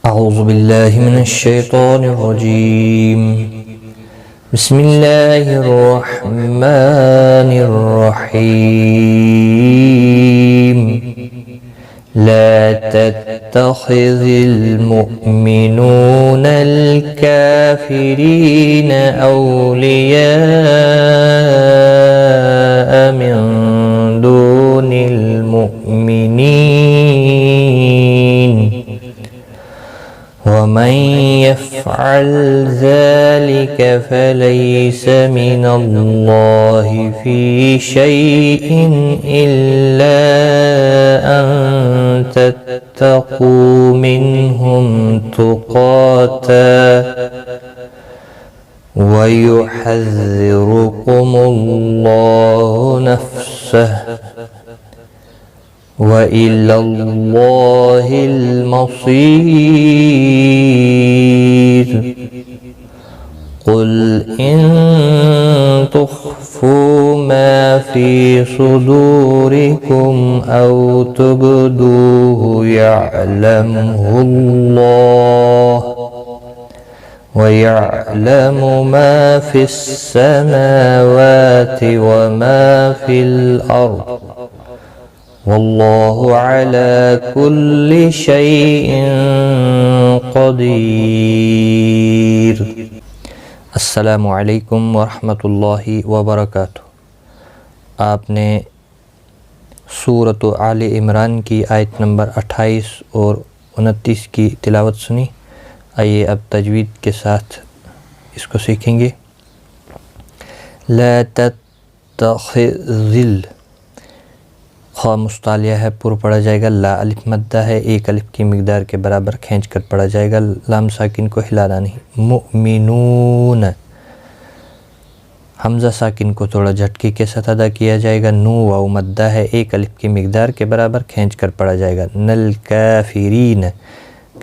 أعوذ بالله من الشيطان الرجيم. بسم الله الرحمن الرحيم. لا تتخذ المؤمنون الكافرين أولياء من دون المؤمنين ومن يفعل ذلك فليس من الله في شيء إلا أن تتقوا منهم تقاتا ويحذركم الله نفسه وإلى الله المصير. قل إن تخفوا ما في صدوركم أو تبدوه يعلمه الله ويعلم ما في السماوات وما في الأرض والله على كل شيء قدير. السلام علیکم ورحمۃ اللہ وبرکاتہ. آپ نے سورۃ آل عمران کی آیت نمبر 28 اور 29 کی تلاوت سنی. آئیے اب تجوید کے ساتھ اس کو سیکھیں گے. لا تتخذ، خواہ مستعلیہ ہے، پر پڑھا جائے گا. لا الف مدہ ہے، ایک الف کی مقدار کے برابر کھینچ کر پڑھا جائے گا. لام ساکن کو ہلانا نہیں. مؤمنون، حمزہ ساکن کو تھوڑا جھٹکے کے ساتھ ادا کیا جائے گا. نو واو مدہ ہے، ایک الف کی مقدار کے برابر کھینچ کر پڑھا جائے گا. نل کافرین،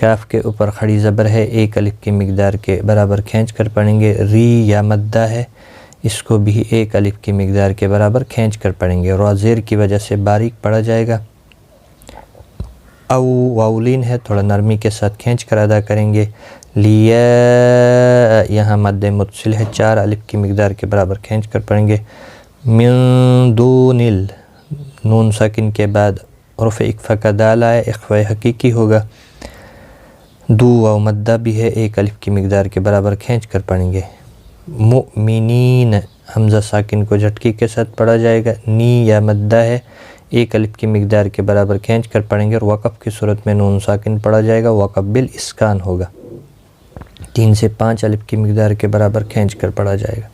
کاف کے اوپر کھڑی زبر ہے، ایک الف کی مقدار کے برابر کھینچ کر پڑھیں گے. ری یا مدہ ہے، اس کو بھی ایک الف کی مقدار کے برابر کھینچ کر پڑھیں گے. را زیر کی وجہ سے باریک پڑھا جائے گا. او واولین ہے، تھوڑا نرمی کے ساتھ کھینچ کر ادا کریں گے. لیا، یہاں مد متصل ہے، 4 الف کی مقدار کے برابر کھینچ کر پڑھیں گے. من دون ال، نون ساکن کے بعد حرف اقفا کا دال آئے، اخفاء حقیقی ہوگا. دو واو مدہ بھی ہے، ایک الف کی مقدار کے برابر کھینچ کر پڑھیں گے. مؤمنین، حمزہ ساکن کو جھٹکی کے ساتھ پڑھا جائے گا. نی یا مدہ ہے، ایک الف کی مقدار کے برابر کھینچ کر پڑھیں گے. اور وقف کی صورت میں نون ساکن پڑھا جائے گا، وقف بالاسکان ہوگا. 3 سے 5 الف کی مقدار کے برابر کھینچ کر پڑھا جائے گا.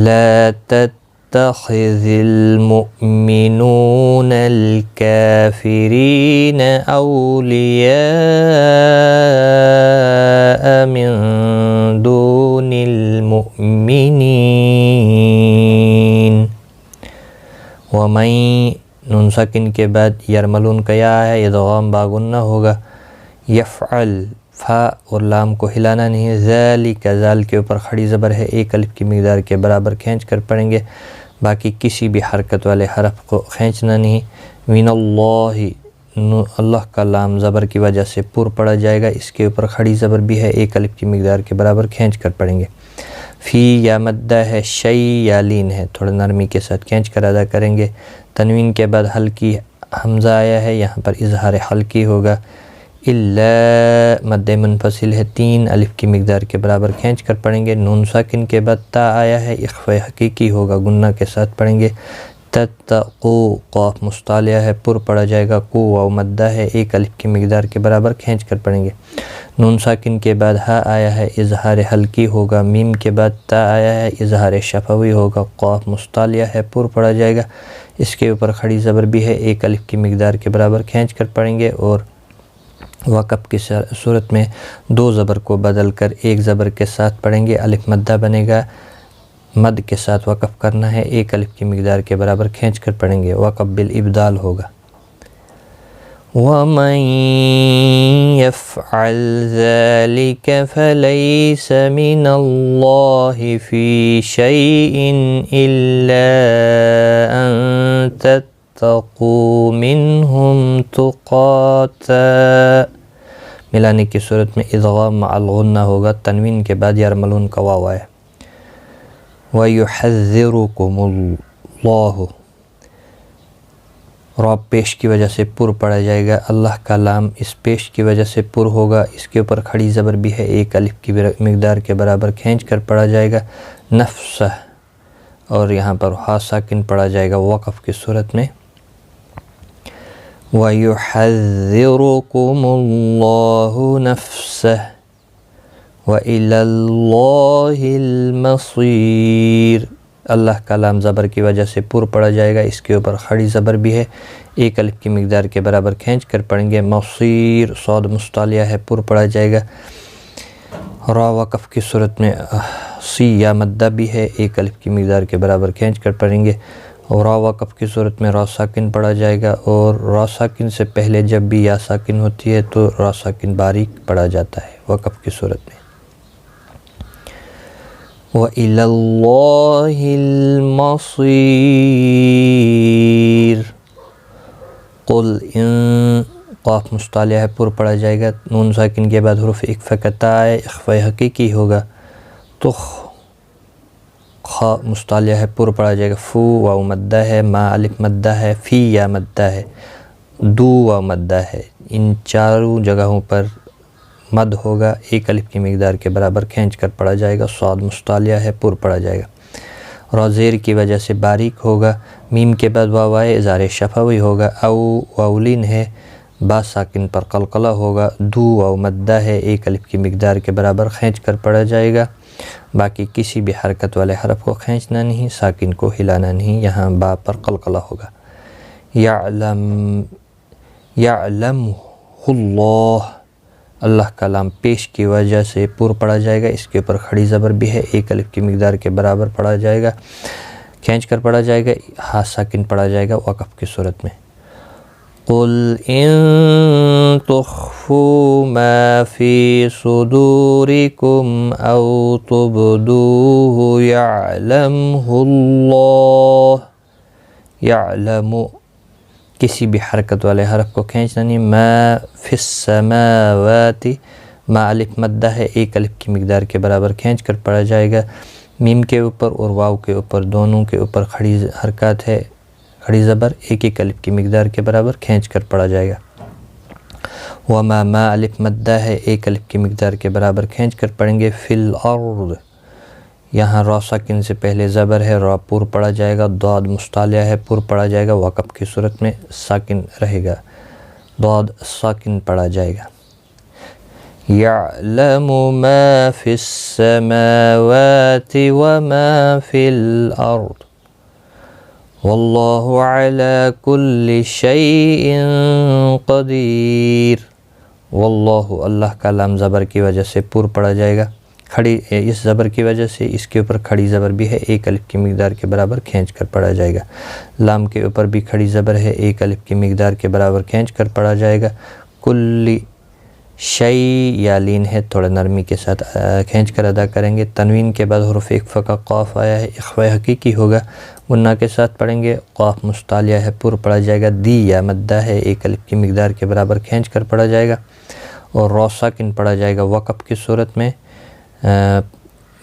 لا تتخذ المؤمنون الكافرين أولياء من دون المؤمنين. ومن، نون ساکن کے بعد یرملون کا یا ہے، ادغام باغنہ ہوگا. یفعل، فا اور لام کو ہلانا نہیں. ذالک، ذال کے اوپر کھڑی زبر ہے، ایک الف کی مقدار کے برابر کھینچ کر پڑھیں گے. باقی کسی بھی حرکت والے حرف کو کھینچنا نہیں. من اللہ، اللہ کا لام زبر کی وجہ سے پر پڑھا جائے گا، اس کے اوپر کھڑی زبر بھی ہے، ایک الف کی مقدار کے برابر کھینچ کر پڑھیں گے. فی یا مدہ ہے، شی یا لین ہے، تھوڑا نرمی کے ساتھ کھینچ کر ادا کریں گے. تنوین کے بعد ہلکی حمزہ آیا ہے، یہاں پر اظہار ہلکی ہوگا. الا، مد منفصل ہے، 3 الف کی مقدار کے برابر کھینچ کر پڑھیں گے. نون ساکن کے بعد تا آیا ہے، اخفاء حقیقی ہوگا، گنہ کے ساتھ پڑھیں گے. تتقو، قاف مستعلیہ ہے، پر پڑھا جائے گا. کو واو مدہ ہے، ایک الف کی مقدار کے برابر کھینچ کر پڑھیں گے. نون ساکن کے بعد ہا آیا ہے، اظہار ہلکی ہوگا. میم کے بعد تا آیا ہے، اظہار شفوی ہوگا. قاف مستعلیہ ہے، پر پڑھا جائے گا، اس کے اوپر کھڑی زبر بھی ہے، ایک الف کی مقدار کے برابر کھینچ کر پڑھیں گے. اور وقف کی صورت میں 2 زبر کو بدل کر ایک زبر کے ساتھ پڑھیں گے. الف مدہ بنے گا، مد کے ساتھ وقف کرنا ہے، ایک الف کی مقدار کے برابر کھینچ کر پڑھیں گے. وقف بالابدال ہوگا. وَمَن يَفْعَلْ ذَلِكَ فَلَيْسَ مِنَ اللَّهِ فِي شَيْءٍ إِلَّا أَن تَتَّقُوا مِنْهُمْ تُقَاتًا. ملانے کی صورت میں ادغام مع الغنہ ہوگا، تنوین کے بعد یرملون کا واو ہے۔ وَيُحَذِّرُكُمُ اللَّهُ، را پیش کی وجہ سے پر پڑا جائے گا، اللہ کا لام اس پیش کی وجہ سے پر ہوگا، اس کے اوپر کھڑی زبر بھی ہے، ایک الف کی مقدار کے برابر کھینچ کر پڑا جائے گا، نفسہ، اور یہاں پر ہا ساکن پڑا جائے گا وقف کی صورت میں۔ وَيُحَذِّرُكُمُ اللَّهُ نَفْسَهُ وَإِلَى اللَّهِ الْمَصِيرُ، اللہ کا لام زبر کی وجہ سے پر پڑا جائے گا، اس کے اوپر کھڑی زبر بھی ہے، ایک الف کی مقدار کے برابر کھینچ کر پڑھیں گے، مصیر، صاد مستعلیہ ہے، پر پڑا جائے گا، را وقف کی صورت میں سی یا مدہ بھی ہے، ایک الف کی مقدار کے برابر کھینچ کر پڑھیں گے، اور را وقف کی صورت میں را ساکن پڑھا جائے گا، اور را ساکن سے پہلے جب بھی یا ساکن ہوتی ہے تو را ساکن باریک پڑھا جاتا ہے وقف کی صورت میں۔ وَإِلَى اللَّهِ الْمَصِيرُ، قُلْ اِن، قاف مستعلیہ ہے، پر پڑھا جائے گا، نون ساکن کے بعد حروف اقفا کا تا ہے، اخفا حقیقی ہوگا، تو خا مستعلیہ ہے، پر پڑھا جائے گا، فو واو مدہ ہے، ما الف مدہ ہے، فی یا مدہ ہے، دو واو مدہ ہے، ان چاروں جگہوں پر مد ہوگا، ایک الف کی مقدار کے برابر کھینچ کر پڑھا جائے گا، صاد مستعلیہ ہے، پر پڑھا جائے گا، را زیر کی وجہ سے باریک ہوگا، میم کے بعد واو آئے اظہار شفوی ہوگا، او واولین ہے، با ساکن پر قلقلہ ہوگا، دو واو مدہ ہے، ایک الف کی مقدار کے برابر کھینچ کر پڑھا جائے گا، باقی کسی بھی حرکت والے حرف کو کھینچنا نہیں، ساکن کو ہلانا نہیں، یہاں با پر قلقلہ ہوگا۔ یعلمہ اللہ، اللہ کا لام پیش کی وجہ سے پر پڑھا جائے گا، اس کے اوپر کھڑی زبر بھی ہے، ایک الف کی مقدار کے برابر پڑھا جائے گا، کھینچ کر پڑھا جائے گا، ہا ساکن پڑھا جائے گا وقف کی صورت میں۔ قُلْ إِن تُخْفُوا مَا فِي صُدُورِكُمْ أَوْ تُبْدُوهُ يَعْلَمْهُ اللَّهُ، يَعْلَمُ، کسی بھی حرکت والے حرف کو کھینچنا نہیں، ما فی السماوات، ما الف مدہ ہے، ایک الف کی مقدار کے برابر کھینچ کر پڑھا جائے گا، میم کے اوپر اور واو کے اوپر دونوں کے اوپر کھڑی حرکات ہے، کھڑی زبر، ایک ایک الف کی مقدار کے برابر کھینچ کر پڑھا جائے گا، وما ما الف مدہ ہے، ایک الف کی مقدار کے برابر کھینچ کر پڑھیں گے، فی الارض، یہاں را ساکن سے پہلے زبر ہے، را پر پڑھا جائے گا، ضاد مستعلیہ ہے، پر پڑھا جائے گا، وقف کی صورت میں ساکن رہے گا، ضاد ساکن پڑھا جائے گا۔ یعلم ما فی السماوات وما فی الارض واللہ علی کل شیء قدیر، واللہ، اللہ کا لام زبر کی وجہ سے پر پڑھا جائے گا، کھڑی اس زبر کی وجہ سے اس کے اوپر کھڑی زبر بھی ہے، ایک الف کی مقدار کے برابر کھینچ کر پڑھا جائے گا، لام کے اوپر بھی کھڑی زبر ہے، ایک الف کی مقدار کے برابر کھینچ کر پڑھا جائے گا، کل شیء یا لین ہے، تھوڑا نرمی کے ساتھ کھینچ کر ادا کریں گے، تنوین کے بعد حروف اقفا کا قاف آیا ہے، اخفا حقیقی ہوگا، غنہ کے ساتھ پڑھیں گے، قاف مستعلیہ ہے، پر پڑھا جائے گا، دی یا مدہ ہے، ایک الف کی مقدار کے برابر کھینچ کر پڑھا جائے گا، اور را ساکن پڑھا جائے گا وقف کی صورت میں،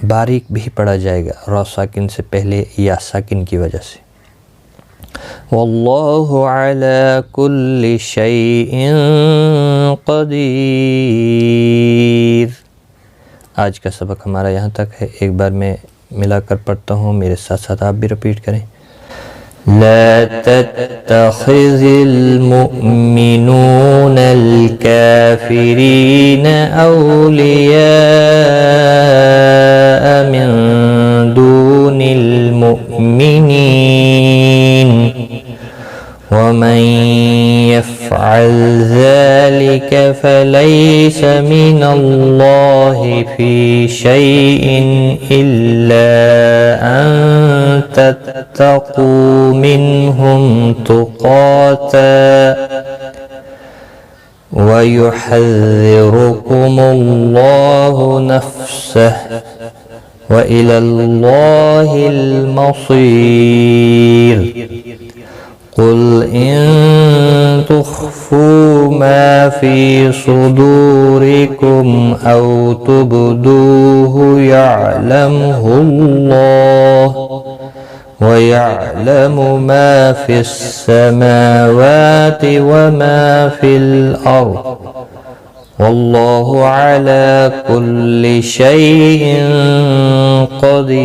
باریک بھی پڑھا جائے گا را ساکن سے پہلے یا ساکن کی وجہ سے۔ واللہ علی کل شیء قدیر۔ آج کا سبق ہمارا یہاں تک ہے، ایک بار میں ملا کر پڑھتا ہوں، میرے ساتھ ساتھ آپ بھی رپیٹ کریں۔ لا تتخذ المؤمنون الكافرين أولياء من دون المؤمنين ومن يفعل ذلك فليس من الله في شيء إلا أن تتقوا منهم تقاتا ويحذركم الله نفسه وإلى الله المصير۔ قل إن تخفوا ما في صدوركم أو تبدوه يعلمه الله ويعلم ما في السماوات وما في الأرض والله على كل شيء قدير।